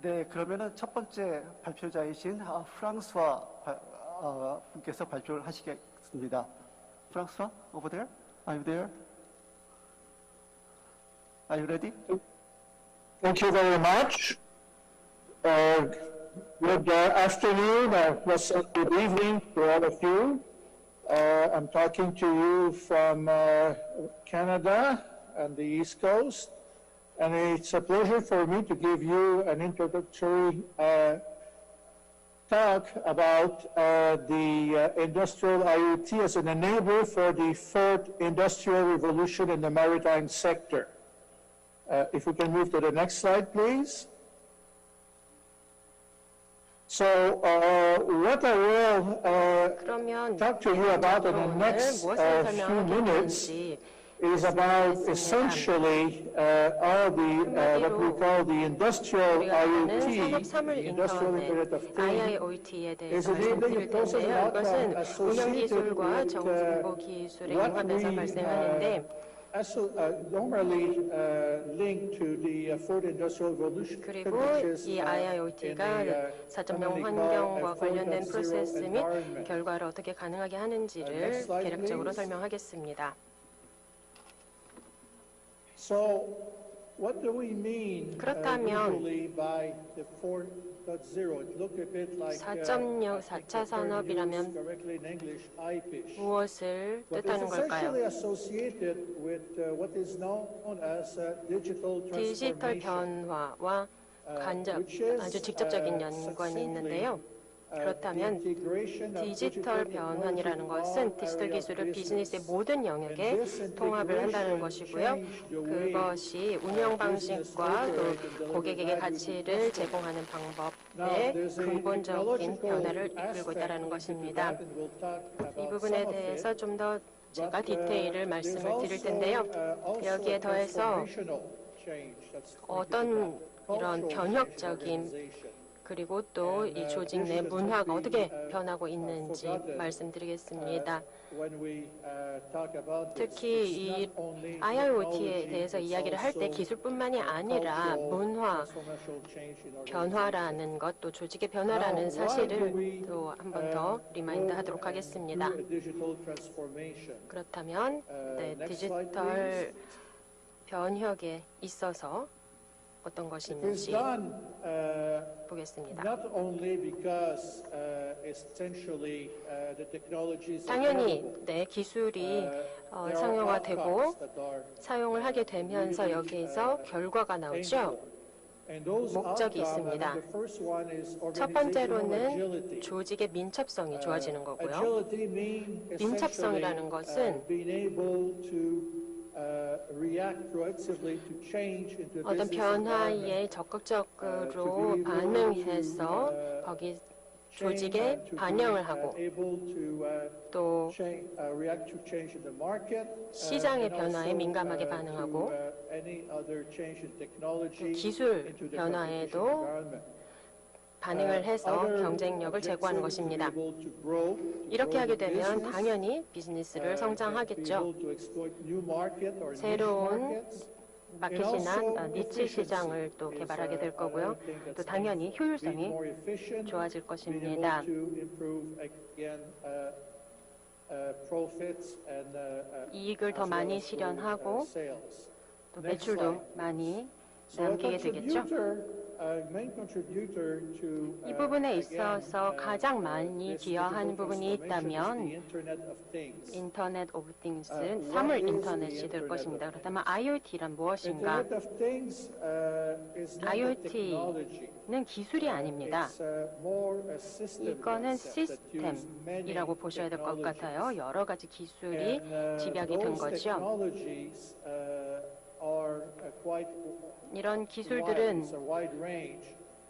네, 그러면은 첫 번째 발표자이신 프랑스와 분께서 발표를 하시겠습니다. 프랑스와, over there? Are you there? Are you ready? Thank you very much. Good afternoon, good evening to all of you. I'm talking to you from Canada and the East Coast, and it's a pleasure for me to give you an introductory talk about the industrial IoT as an enabler for the fourth industrial revolution in the maritime sector. If we can move to the next slide, please. So what I will talk to you about in the next few minutes is about essentially all the what we call the industrial IoT, the industrial Internet of Things, is enabling a process of outcome associated with what we normally linked to the fourth industrial revolution. 그리고 이 IIoT가 4.0 환경과 관련된 프로세스 및 결과를 어떻게 가능하게 하는지를 개략적으로 설명하겠습니다. So, what do we mean usually by the 4.0? It looked a bit like 4.0, 4차 산업이라면 correctly in English, IPISH. 무엇을 But 뜻하는 it's 걸까요? essentially associated with what is known as digital 디지털 transformation, 변화와 아주 직접적인 연관이 있는데요. 그렇다면 디지털 변환이라는 것은 디지털 기술을 비즈니스의 모든 영역에 통합을 한다는 것이고요. 그것이 운영 방식과 또 고객에게 가치를 제공하는 방법에 근본적인 변화를 이끌고 있다는 것입니다. 이 부분에 대해서 좀 더 제가 디테일을 말씀을 드릴 텐데요. 여기에 더해서 어떤 이런 변혁적인 그리고 또 이 조직 내 문화가 어떻게 변하고 있는지 말씀드리겠습니다. 특히 이 IIoT에 대해서 이야기를 할 때 기술뿐만이 아니라 문화 변화라는 것, 또 조직의 변화라는 사실을 또 한 번 더 리마인드 하도록 하겠습니다. 그렇다면 디지털 변혁에 있어서 어떤 것인지 보겠습니다. 당연히 기술이 상용화되고 사용을 하게 되면서 여기에서 결과가 나오죠. 목적이 있습니다. 첫 번째로는 조직의 민첩성이 좋아지는 거고요. 민첩성이라는 것은 어떤 변화에 적극적으로 반응해서 거기 조직에 반영을 하고 또 시장의 변화에 민감하게 반응하고 기술 변화에도 반응을 해서 경쟁력을 제고하는 것입니다. 이렇게 하게 되면 당연히 비즈니스를 성장하겠죠. 새로운 마켓이나 니치 시장을 또 개발하게 될 거고요. 또 당연히 효율성이 좋아질 것입니다. 이익을 더 많이 실현하고 또 매출도 많이 남기게 되겠죠. 이 부분에 있어서 가장 많이 기여하는 부분이 있다면 인터넷 오브 띵스, 사물 인터넷이 될 것입니다. 그렇다면 IoT란 무엇인가? IoT는 기술이 아닙니다. 이거는 시스템이라고 보셔야 될 것 같아요. 여러 가지 기술이 집약이 된 거죠. 이런 기술들은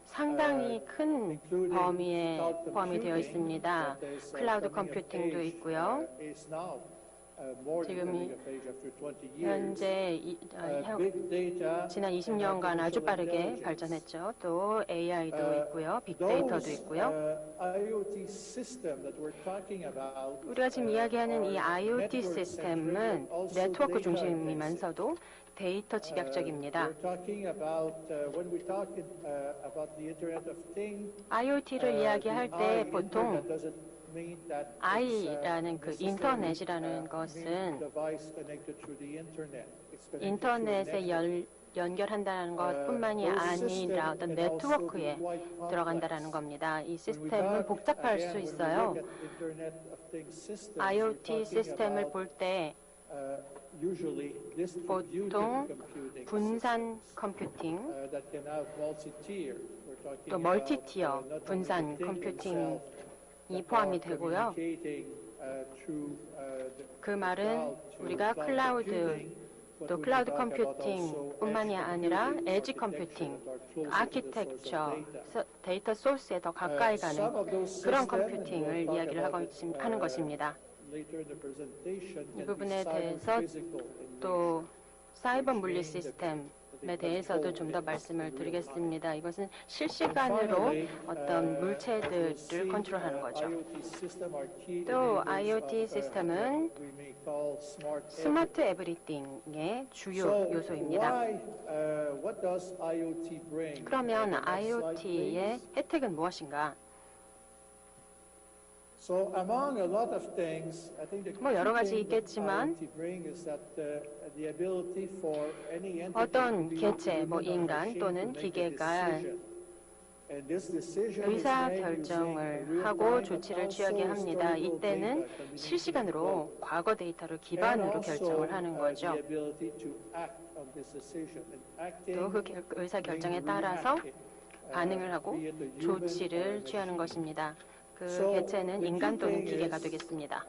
상당히 큰 범위에 포함이 되어 있습니다. 클라우드 컴퓨팅도 있고요. 지금 현재 지난 20년간 아주 빠르게 발전했죠. 또 AI도 있고요. 빅데이터도 있고요. 우리가 지금 이야기하는 이 IoT 시스템은 네트워크 중심이면서도 데이터 집약적입니다. IoT를 이야기할 때 보통 I라는 그 인터넷이라는 것은 인터넷에 연결한다는 것뿐만이 아니라 어떤 네트워크에 들어간다는 겁니다. 이 시스템은 복잡할 수 있어요. IoT 시스템을 볼 때 보통 분산 컴퓨팅, 또 멀티티어 분산 컴퓨팅이 포함이 되고요. 그 말은 우리가 또 클라우드 컴퓨팅뿐만이 아니라 에지 컴퓨팅, 아키텍처, 데이터 소스에 더 가까이 가는 그런 컴퓨팅을 이야기를 하는 것입니다. 이 부분에 대해서 또 사이버 물리 시스템에 대해서도 좀 더 말씀을 드리겠습니다. 이것은 실시간으로 어떤 물체들을 컨트롤하는 거죠. 또 IoT 시스템은 스마트 에브리띵의 주요 요소입니다. 그러면 IoT의 혜택은 무엇인가? 뭐 여러 가지 있겠지만 어떤 개체, 뭐 인간 또는 기계가 의사 결정을 하고 조치를 취하게 합니다. 이때는 실시간으로 과거 데이터를 기반으로 결정을 하는 거죠. 또 그 의사 결정에 따라서 반응을 하고 조치를 취하는 것입니다. 그 개체는 인간 또는 기계가 되겠습니다.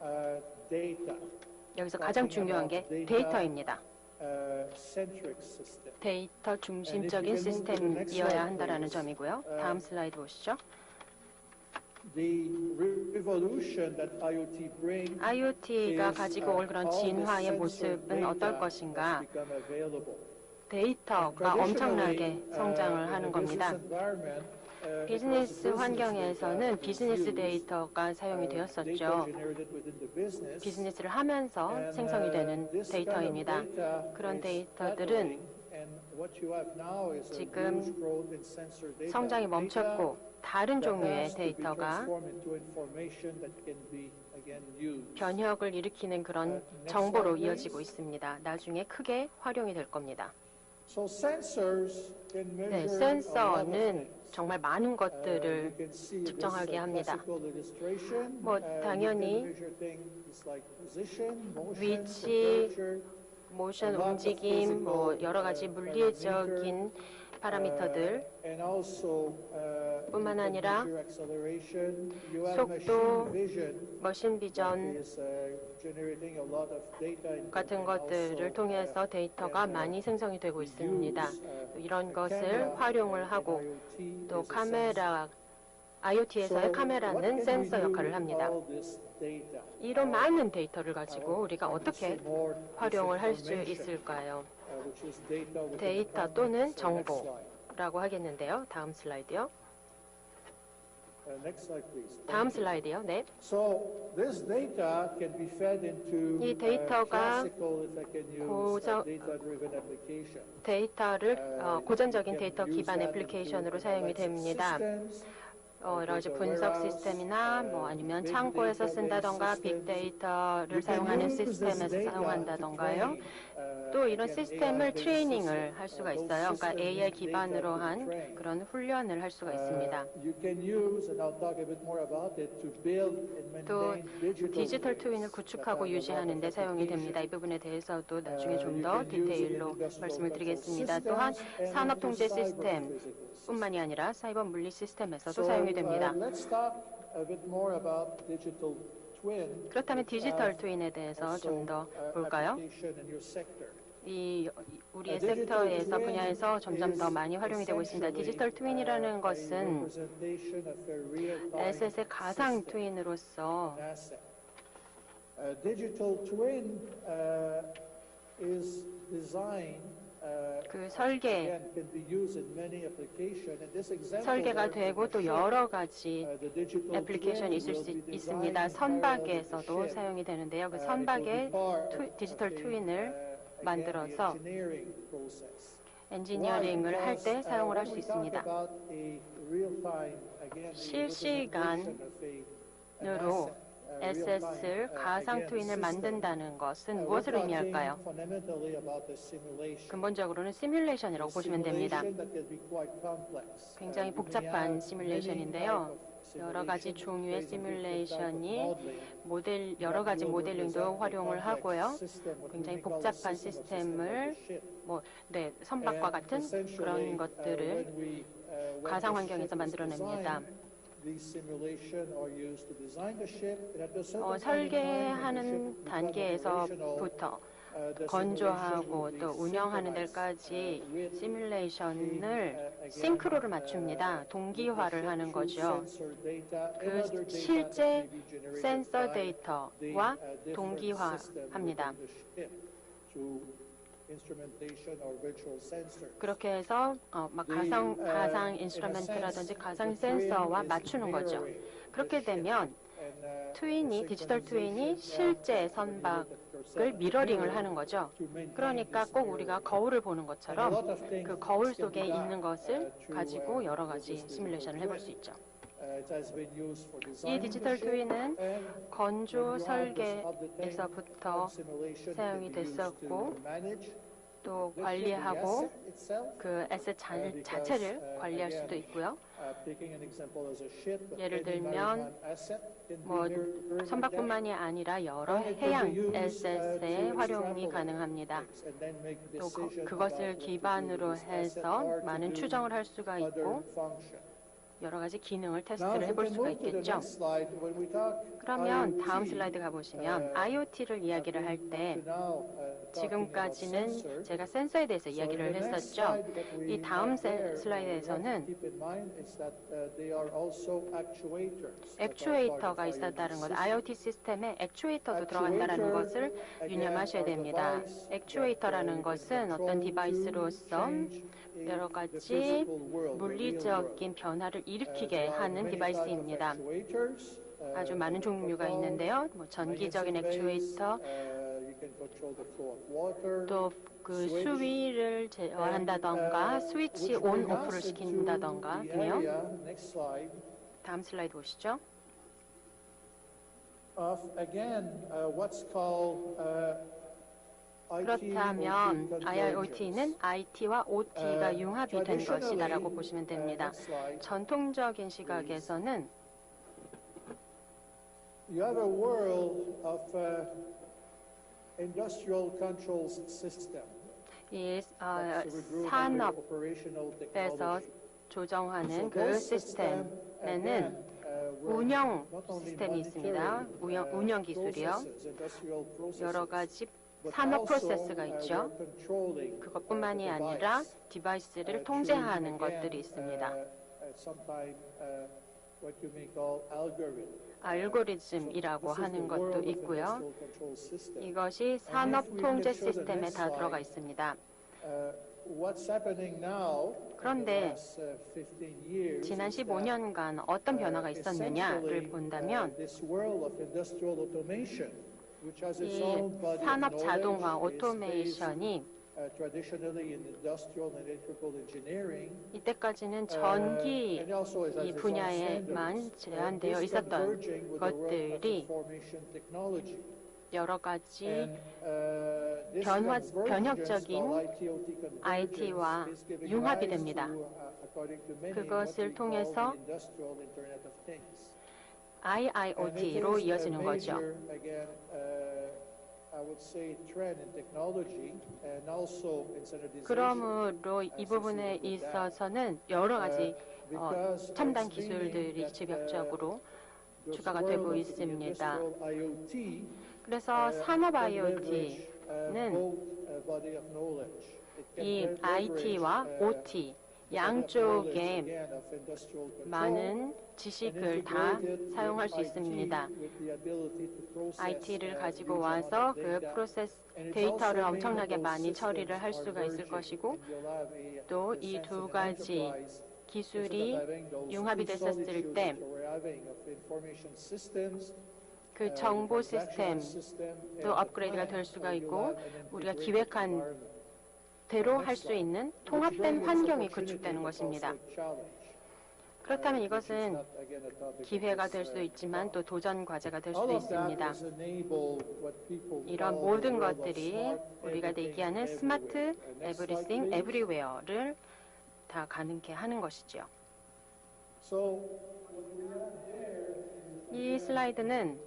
여기서 가장 중요한 게 데이터입니다. 데이터 중심적인 시스템이어야 한다는 점이고요. 다음 슬라이드 보시죠. IoT가 가지고 올 그런 진화의 모습은 어떨 것인가? 데이터가 엄청나게 성장을 하는 겁니다. 비즈니스 환경에서는 비즈니스 데이터가 사용이 되었었죠. 비즈니스를 하면서 생성이 되는 데이터입니다. 그런 데이터들은 지금 성장이 멈췄고 다른 종류의 데이터가 변혁을 일으키는 그런 정보로 이어지고 있습니다. 나중에 크게 활용이 될 겁니다. 네, 센서는 정말 많은 것들을 측정하게 합니다. 뭐 당연히 위치, 모션 움직임, 뭐 여러 가지 물리적인 파라미터들 뿐만 아니라 속도, 머신 비전 같은 것들을 통해서 데이터가 많이 생성이 되고 있습니다. 이런 것을 활용을 하고 또 카메라, IoT에서의 카메라는 센서 역할을 합니다. 이런 많은 데이터를 가지고 우리가 어떻게 활용을 할 수 있을까요? 데이터 또는 정보라고 하겠는데요. 다음 슬라이드요. 다음 슬라이드요. 네. 이 데이터가 고전적인 데이터 기반 애플리케이션으로 사용이 됩니다. 여러 가지 분석 시스템이나 뭐 아니면 창고에서 쓴다던가 빅데이터를 사용하는 시스템에서 사용한다던가요. 또 이런 시스템을 트레이닝을 할 수가 있어요. 그러니까 AI 기반으로 한 그런 훈련을 할 수가 있습니다. 또 디지털 트윈을 구축하고 유지하는 데 사용이 됩니다. 이 부분에 대해서도 나중에 좀 더 디테일로 말씀을 드리겠습니다. 또한 산업 통제 시스템 뿐만이 아니라 사이버 물리 시스템에서도 사용이 됩니다. 그렇다면 디지털 트윈에 대해서 좀 더 볼까요? 우리의 섹터에서 분야에서 점점 더 많이 활용이 되고 있습니다. 디지털 트윈이라는 것은 에셋의 가상 트윈으로서 그 설계가 되고 또 여러 가지 애플리케이션이 있을 수 있습니다. 선박에서도 사용이 되는데요. 그 선박의 디지털 트윈을 만들어서 엔지니어링을 할 때 사용을 할 수 있습니다. 실시간으로 에셋을 가상 트윈을 만든다는 것은 무엇을 의미할까요? 근본적으로는 시뮬레이션이라고 보시면 됩니다. 굉장히 복잡한 시뮬레이션인데요. 여러 가지 종류의 시뮬레이션이 여러 가지 모델링도 활용을 하고요. 굉장히 복잡한 시스템을 선박과 같은 그런 것들을 가상 환경에서 만들어냅니다. 설계하는 단계에서부터 건조하고 또 운영하는 데까지 시뮬레이션을 싱크로를 맞춥니다. 동기화를 하는 거죠. 그 실제 센서 데이터와 동기화합니다. 그렇게 해서 가상 인스트루먼트라든지 가상 센서와 맞추는 거죠. 그렇게 되면 디지털 트윈이 실제 선박을 미러링을 하는 거죠. 그러니까 꼭 우리가 거울을 보는 것처럼 그 거울 속에 있는 것을 가지고 여러 가지 시뮬레이션을 해볼 수 있죠. 이 디지털 트윈은 건조 설계에서부터 사용이 됐었고 또 관리하고 그 에셋 자체를 관리할 수도 있고요. 예를 들면 선박뿐만이 아니라 여러 해양 에셋에 활용이 가능합니다. 또 그것을 기반으로 해서 많은 추정을 할 수가 있고 여러 가지 기능을 테스트를 해볼 수가 있겠죠. 그러면 다음 슬라이드 가보시면 IoT를 이야기를 할 때 지금까지는 제가 센서에 대해서 이야기를 했었죠. 이 다음 슬라이드에서는 액추에이터가 있었다는 것, IoT 시스템에 액추에이터도 들어간다는 것을 유념하셔야 됩니다. 액추에이터라는 것은 어떤 디바이스로서 여러 가지 물리적인 변화를 일으키게 하는 디바이스입니다. 아주 많은 종류가 있는데요. 전기적인 액추에이터, 또 그 수위를 제어한다던가 스위치 온, 오프를 시킨다던가 등요. 다음 슬라이드 보시죠. 그렇다면 IIoT는 IT와 OT가 융합이 된 것이다라고 보시면 됩니다. 전통적인 시각에서는 You have a world of industrial controls system. 이 산업에서 조정하는 그 시스템에는 운영 시스템이 있습니다. 운영 기술이요. 여러 가지 산업 프로세스가 있죠. 그것뿐만이 아니라 디바이스를 통제하는 것들이 있습니다. 알고리즘이라고 하는 것도 있고요. 이것이 산업 통제 시스템에 다 들어가 있습니다. 그런데 지난 15년간 어떤 변화가 있었느냐를 본다면 이 산업 자동화 오토메이션이 이때까지는 전기 이 분야에만 제한되어 있었던 것들이 여러 가지 변혁적인 IT와 융합이 됩니다. 그것을 통해서 IIoT로 이어지는 거죠. 그러므로 이 부분에 있어서는 여러 가지 첨단 기술들이 집약적으로 추가가 되고 있습니다. 그래서 산업 IoT는 이 IT와 OT 양쪽에 많은 지식을 다 사용할 수 있습니다. IT를 가지고 와서 그 프로세스 데이터를 엄청나게 많이 처리를 할 수가 있을 것이고 또 이 두 가지 기술이 융합이 됐었을 때 그 정보 시스템도 업그레이드가 될 수가 있고 우리가 기획한 대로 할 수 있는 통합된 환경이 구축되는 것입니다. 그렇다면 이것은 기회가 될 수도 있지만 또 도전 과제가 될 수도 있습니다. 이런 모든 것들이 우리가 얘기하는 스마트 에브리띵 에브리웨어를 다 가능케 하는 것이죠. 이 슬라이드는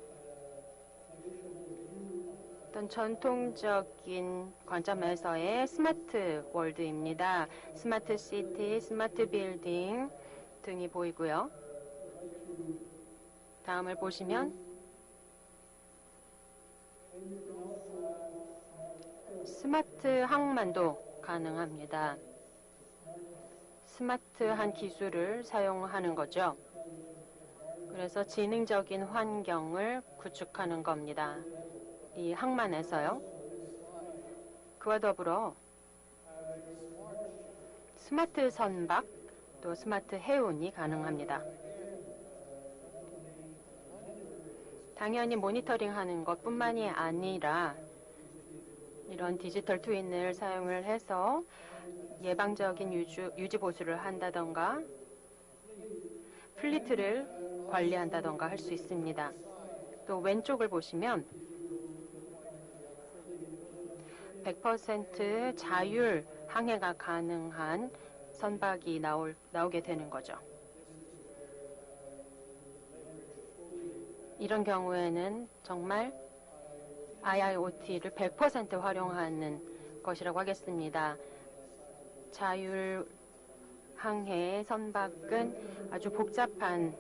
어떤 전통적인 관점에서의 스마트 월드입니다. 스마트 시티, 스마트 빌딩 등이 보이고요. 다음을 보시면 스마트 항만도 가능합니다. 스마트한 기술을 사용하는 거죠. 그래서 지능적인 환경을 구축하는 겁니다. 이 항만에서요. 그와 더불어 스마트 선박, 또 스마트 해운이 가능합니다. 당연히 모니터링하는 것뿐만이 아니라 이런 디지털 트윈을 사용을 해서 예방적인 유지 보수를 한다던가 플리트를 관리한다던가 할 수 있습니다. 또 왼쪽을 보시면 100% 자율 항해가 가능한 선박이 나오게 되는 거죠. 이런 경우에는 정말 IIoT를 100% 활용하는 것이라고 하겠습니다. 자율 항해 선박은 아주 복잡한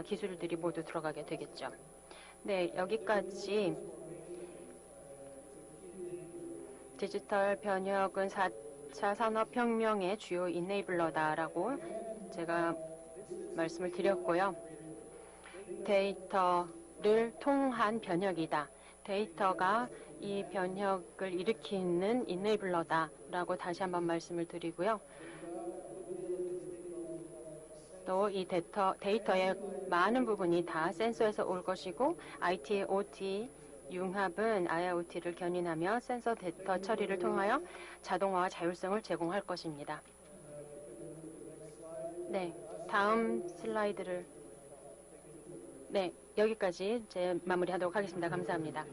기술들이 모두 들어가게 되겠죠. 네, 여기까지 디지털 변혁은 4차 산업혁명의 주요 이네이블러다라고 제가 말씀을 드렸고요. 데이터를 통한 변혁이다. 데이터가 이 변혁을 일으키는 이네이블러다라고 다시 한번 말씀을 드리고요. 또 이 데이터의 많은 부분이 다 센서에서 올 것이고 IT, OT 융합은 IIoT를 견인하며 센서 데이터 처리를 통하여 자동화와 자율성을 제공할 것입니다. 네, 다음 슬라이드를 여기까지 마무리하도록 하겠습니다. 감사합니다.